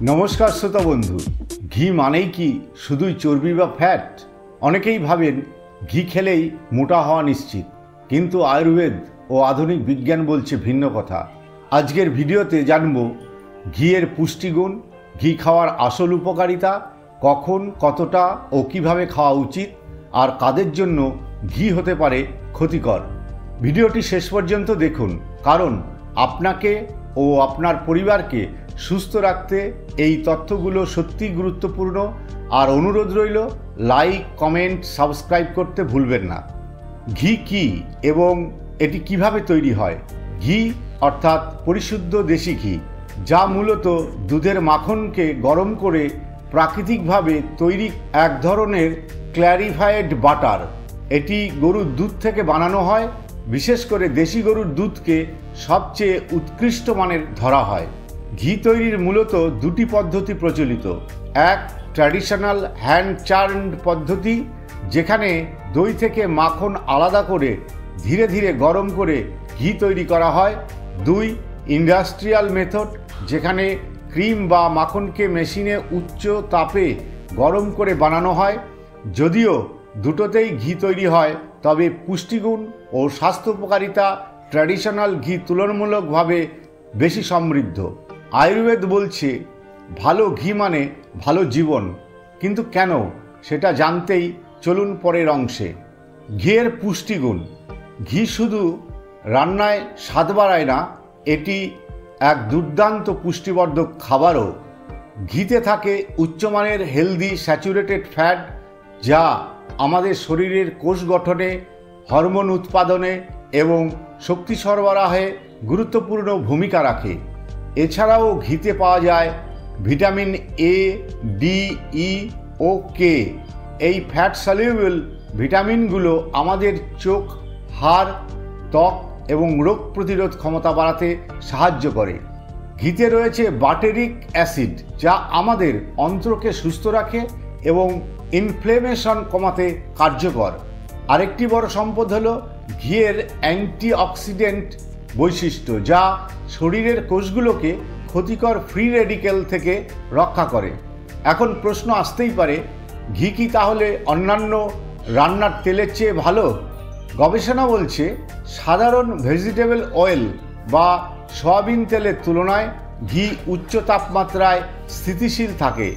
নমস্কার শ্রোতা বন্ধু। ঘি মানেই কি শুধুই চর্বি বা ফ্যাট? অনেকেই ভাবেন ঘি খেলেই মোটা হওয়া নিশ্চিত, কিন্তু আয়ুর্বেদ ও আধুনিক বিজ্ঞান বলছে ভিন্ন কথা। আজকের ভিডিওতে জানব ঘিয়ের পুষ্টিগুণ, ঘি খাওয়ার আসল উপকারিতা, কখন, কতটা ও কিভাবে খাওয়া উচিত, আর কাদের জন্য ঘি হতে পারে ক্ষতিকর। ভিডিওটি শেষ পর্যন্ত দেখুন, কারণ আপনাকে ও আপনার পরিবারকে সুস্থ রাখতে এই তথ্যগুলো সত্যিই গুরুত্বপূর্ণ। আর অনুরোধ রইল, লাইক, কমেন্ট, সাবস্ক্রাইব করতে ভুলবেন না। ঘি কি এবং এটি কিভাবে তৈরি হয়? ঘি অর্থাৎ পরিশুদ্ধ দেশি ঘি, যা মূলত দুধের মাখনকে গরম করে প্রাকৃতিকভাবে তৈরি এক ধরনের ক্ল্যারিফায়েড বাটার। এটি গরুর দুধ থেকে বানানো হয়। বিশেষ করে দেশি গরুর দুধকে সবচেয়ে উৎকৃষ্ট মানের ধরা হয়। ঘি তৈরির মূলত দুটি পদ্ধতি প্রচলিত। এক, ট্র্যাডিশনাল হ্যান্ড চার্নড পদ্ধতি, যেখানে দই থেকে মাখন আলাদা করে ধীরে ধীরে গরম করে ঘি তৈরি করা হয়। দুই, ইন্ডাস্ট্রিয়াল মেথড, যেখানে ক্রিম বা মাখনকে মেশিনে উচ্চ তাপে গরম করে বানানো হয়। যদিও দুটোতেই ঘি তৈরি হয়, তবে পুষ্টিগুণ ও স্বাস্থ্য উপকারিতা ট্র্যাডিশনাল ঘি তুলনামূলকভাবে বেশি সমৃদ্ধ। আয়ুর্বেদ বলছে ভালো ঘি মানে ভালো জীবন, কিন্তু কেন সেটা জানতেই চলুন পরের অংশে। ঘিয়ের পুষ্টিগুণ। ঘি শুধু রান্নায় স্বাদ বাড়ায় না, এটি এক দুর্দান্ত পুষ্টিবর্ধক খাবারও। ঘিতে থাকে উচ্চমানের হেলদি স্যাচুরেটেড ফ্যাট, যা আমাদের শরীরের কোষ গঠনে, হরমোন উৎপাদনে এবং শক্তি সরবরাহে গুরুত্বপূর্ণ ভূমিকা রাখে। এছাড়াও ঘিতে পাওয়া যায় ভিটামিন এ, ডি, ই ও কে। এই ফ্যাট সলিউবল ভিটামিনগুলো আমাদের চোখ, হাড়, ত্বক এবং রোগ প্রতিরোধ ক্ষমতা বাড়াতে সাহায্য করে। ঘিতে রয়েছে বাটেরিক অ্যাসিড, যা আমাদের অন্ত্রকে সুস্থ রাখে এবং ইনফ্লেমেশন কমাতে কার্যকর। আরেকটি বড় সম্পদ হলো ঘিয়ের অ্যান্টিঅক্সিডেন্ট বৈশিষ্ট্য, যা শরীরের কোষগুলোকে ক্ষতিকর ফ্রি রেডিক্যাল থেকে রক্ষা করে। এখন প্রশ্ন আসতেই পারে, ঘি কি তাহলে অন্যান্য রান্নার তেলের চেয়ে ভালো? গবেষণা বলছে সাধারণ ভেজিটেবল অয়েল বা সয়াবিন তেলের তুলনায় ঘি উচ্চ তাপমাত্রায় স্থিতিশীল থাকে,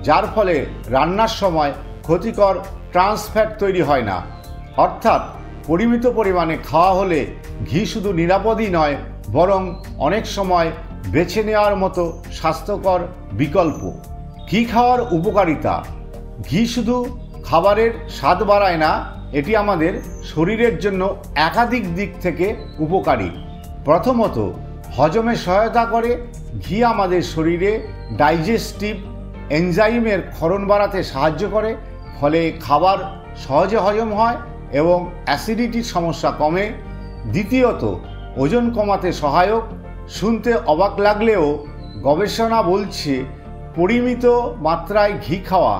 যার ফলে রান্নার সময় ক্ষতিকর ট্রান্স ফ্যাট তৈরি হয় না। অর্থাৎ পরিমিত পরিমাণে খাওয়া হলে ঘি শুধু নিরাপদই নয়, বরং অনেক সময় বেছে নেওয়ার মতো স্বাস্থ্যকর বিকল্প। ঘি খাওয়ার উপকারিতা। ঘি শুধু খাবারের স্বাদ বাড়ায় না, এটি আমাদের শরীরের জন্য একাধিক দিক থেকে উপকারী। প্রথমত, হজমে সহায়তা করে। ঘি আমাদের শরীরে ডাইজেস্টিভ এনজাইমের ক্ষরণ বাড়াতে সাহায্য করে, ফলে খাবার সহজে হজম হয় এবং অ্যাসিডিটির সমস্যা কমে। দ্বিতীয়ত, ওজন কমাতে সহায়ক। শুনতে অবাক লাগলেও গবেষণা বলছে পরিমিত মাত্রায় ঘি খাওয়া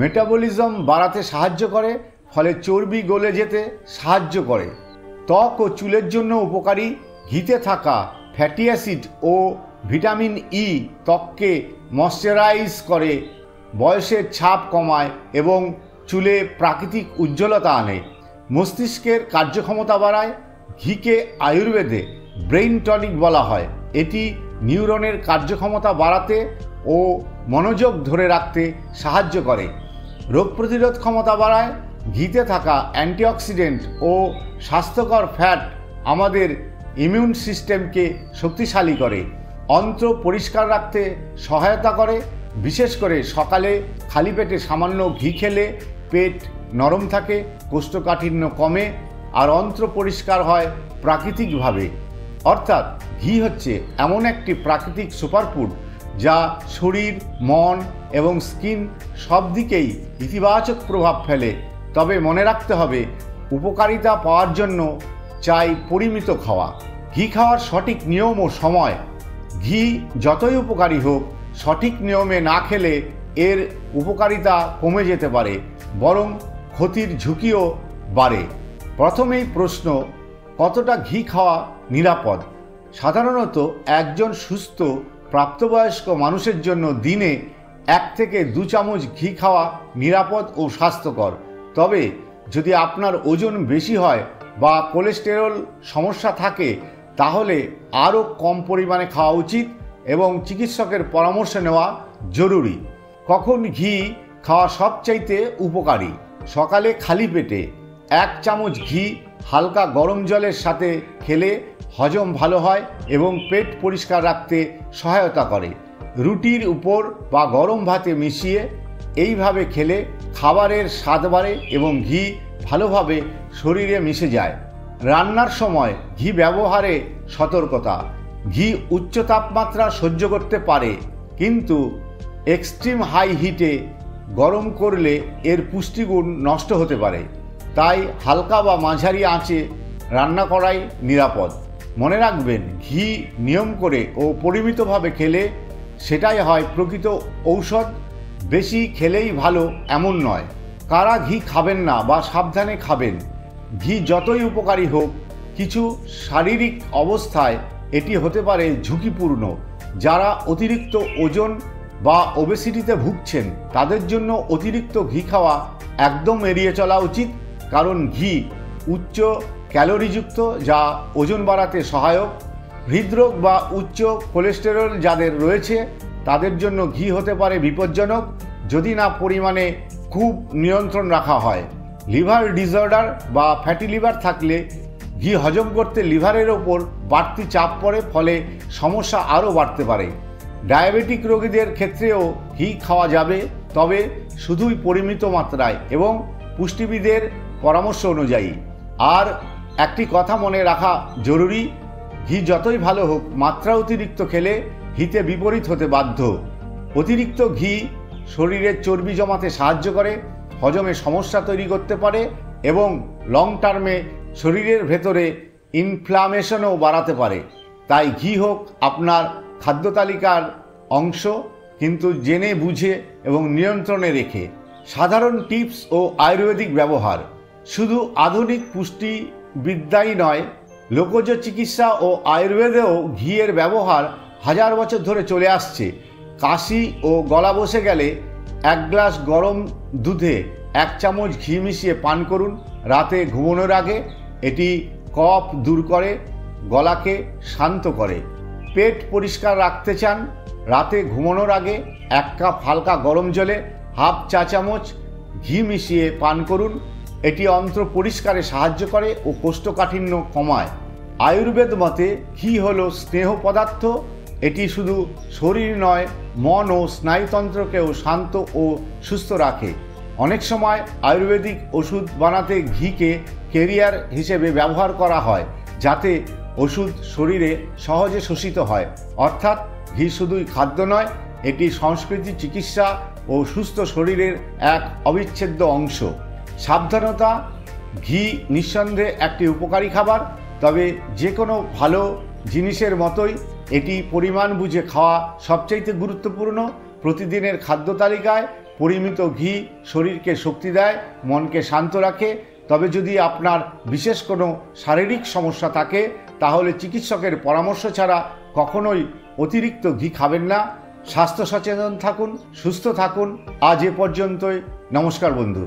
মেটাবলিজম বাড়াতে সাহায্য করে, ফলে চর্বি গলে যেতে সাহায্য করে। ত্বক ও চুলের জন্য উপকারী। ঘিতে থাকা ফ্যাটি অ্যাসিড ও ভিটামিন ই ত্বককে ময়শ্চারাইজ করে, বয়সের ছাপ কমায় এবং চুলে প্রাকৃতিক উজ্জ্বলতা আনে। মস্তিষ্কের কার্যক্ষমতা বাড়ায়। ঘিকে আয়ুর্বেদে ব্রেইন টনিক বলা হয়। এটি নিউরনের কার্যক্ষমতা বাড়াতে ও মনোযোগ ধরে রাখতে সাহায্য করে। রোগ প্রতিরোধ ক্ষমতা বাড়ায়। ঘিতে থাকা অ্যান্টিঅক্সিডেন্ট ও স্বাস্থ্যকর ফ্যাট আমাদের ইমিউন সিস্টেমকে শক্তিশালী করে। অন্ত্র পরিষ্কার রাখতে সহায়তা করে। বিশেষ করে সকালে খালি পেটে সামান্য ঘি খেলে পেট নরম থাকে, কোষ্ঠকাঠিন্য কমে আর অন্ত্র পরিষ্কার হয় প্রাকৃতিকভাবে। অর্থাৎ ঘি হচ্ছে এমন একটি প্রাকৃতিক সুপারফুড, যা শরীর, মন এবং স্কিন সব দিকেই ইতিবাচক প্রভাব ফেলে। তবে মনে রাখতে হবে, উপকারিতা পাওয়ার জন্য চাই পরিমিত খাওয়া। ঘি খাওয়ার সঠিক নিয়ম ও সময়। ঘি যতই উপকারী হোক, সঠিক নিয়মে না খেলে এর উপকারিতা কমে যেতে পারে, বরং ক্ষতির ঝুঁকিও বাড়ে। প্রথমেই প্রশ্ন, কতটা ঘি খাওয়া নিরাপদ? সাধারণত একজন সুস্থ প্রাপ্তবয়স্ক মানুষের জন্য দিনে 1 থেকে 2 চামচ ঘি খাওয়া নিরাপদ ও স্বাস্থ্যকর। তবে যদি আপনার ওজন বেশি হয় বা কোলেস্টেরল সমস্যা থাকে তাহলে আরও কম পরিমাণে খাওয়া উচিত এবং চিকিৎসকের পরামর্শ নেওয়া জরুরি। কখন ঘি খাওয়া সবচাইতে উপকারী? সকালে খালি পেটে 1 চামচ ঘি হালকা গরম জলের সাথে খেলে হজম ভালো হয় এবং পেট পরিষ্কার রাখতে সহায়তা করে। রুটির উপর বা গরম ভাতে মিশিয়ে এইভাবে খেলে খাবারের স্বাদ বাড়ে এবং ঘি ভালোভাবে শরীরে মিশে যায়। রান্নার সময় ঘি ব্যবহারে সতর্কতা। ঘি উচ্চ তাপমাত্রা সহ্য করতে পারে, কিন্তু এক্সট্রিম হাই হিটে গরম করলে এর পুষ্টিগুণ নষ্ট হতে পারে। তাই হালকা বা মাঝারি আঁচে রান্না করাই নিরাপদ। মনে রাখবেন, ঘি নিয়ম করে ও পরিমিতভাবে খেলে সেটাই হয় প্রকৃত ঔষধ। বেশি খেলেই ভালো এমন নয়। কারা ঘি খাবেন না বা সাবধানে খাবেন? ঘি যতই উপকারী হোক, কিছু শারীরিক অবস্থায় এটি হতে পারে ঝুঁকিপূর্ণ। যারা অতিরিক্ত ওজন বা ওবেসিটিতে ভুগছেন তাদের জন্য অতিরিক্ত ঘি খাওয়া একদম এড়িয়ে চলা উচিত, কারণ ঘি উচ্চ ক্যালোরিযুক্ত যা ওজন বাড়াতে সহায়ক। হৃদরোগ বা উচ্চ কোলেস্টেরল যাদের রয়েছে তাদের জন্য ঘি হতে পারে বিপজ্জনক যদি না পরিমাণে খুব নিয়ন্ত্রণ রাখা হয়। লিভার ডিসঅর্ডার বা ফ্যাটি লিভার থাকলে ঘি হজম করতে লিভারের ওপর বাড়তি চাপ পড়ে, ফলে সমস্যা আরও বাড়তে পারে। ডায়াবেটিক রোগীদের ক্ষেত্রেও ঘি খাওয়া যাবে, তবে শুধুই পরিমিত মাত্রায় এবং পুষ্টিবিদের পরামর্শ অনুযায়ী। আর একটি কথা মনে রাখা জরুরি, ঘি যতই ভালো হোক, মাত্রা অতিরিক্ত খেলে হিতে বিপরীত হতে বাধ্য। অতিরিক্ত ঘি শরীরের চর্বি জমাতে সাহায্য করে, হজমে সমস্যা তৈরি করতে পারে এবং লং টার্মে শরীরের ভেতরে ইনফ্লামেশনও বাড়াতে পারে। তাই ঘি হোক আপনার খাদ্য তালিকার অংশ, কিন্তু জেনে বুঝে এবং নিয়ন্ত্রণে রেখে। সাধারণ টিপস ও আয়ুর্বেদিক ব্যবহার। শুধু আধুনিক পুষ্টিবিদ্যাই নয়, লোকজ চিকিৎসা ও আয়ুর্বেদেও ঘিয়ের ব্যবহার 1000 বছর ধরে চলে আসছে। কাশি ও গলা বসে গেলে 1 গ্লাস গরম দুধে 1 চামচ ঘি মিশিয়ে পান করুন রাতে ঘুমানোর আগে। এটি কফ দূর করে, গলাকে শান্ত করে। পেট পরিষ্কার রাখতে চান? রাতে ঘুমানোর আগে 1 কাপ হালকা গরম জলে ½ চা চামচ ঘি মিশিয়ে পান করুন। এটি অন্ত্র পরিষ্কারে সাহায্য করে ও কোষ্ঠকাঠিন্য কমায়। আয়ুর্বেদ মতে ঘি হলো স্নেহ পদার্থ। এটি শুধু শরীর নয়, মন ও স্নায়ুতন্ত্রকেও শান্ত ও সুস্থ রাখে। অনেক সময় আয়ুর্বেদিক ওষুধ বানাতে ঘিকে ক্যারিয়ার হিসেবে ব্যবহার করা হয়, যাতে ওষুধ শরীরে সহজে শোষিত হয়। অর্থাৎ ঘি শুধুই খাদ্য নয়, এটি সংস্কৃতি, চিকিৎসা ও সুস্থ শরীরের এক অবিচ্ছেদ্য অংশ। সাবধানতা। ঘি নিঃসন্দেহে একটি উপকারী খাবার, তবে যে কোনো ভালো জিনিসের মতোই এটি পরিমাণ বুঝে খাওয়া সবচাইতে গুরুত্বপূর্ণ। প্রতিদিনের খাদ্য তালিকায় পরিমিত ঘি শরীরকে শক্তি দেয়, মনকে শান্ত রাখে। তবে যদি আপনার বিশেষ কোনো শারীরিক সমস্যা থাকে তাহলে চিকিৎসকের পরামর্শ ছাড়া কখনোই অতিরিক্ত ঘি খাবেন না। স্বাস্থ্য সচেতন থাকুন, সুস্থ থাকুন। আজ এ পর্যন্তই। নমস্কার বন্ধু।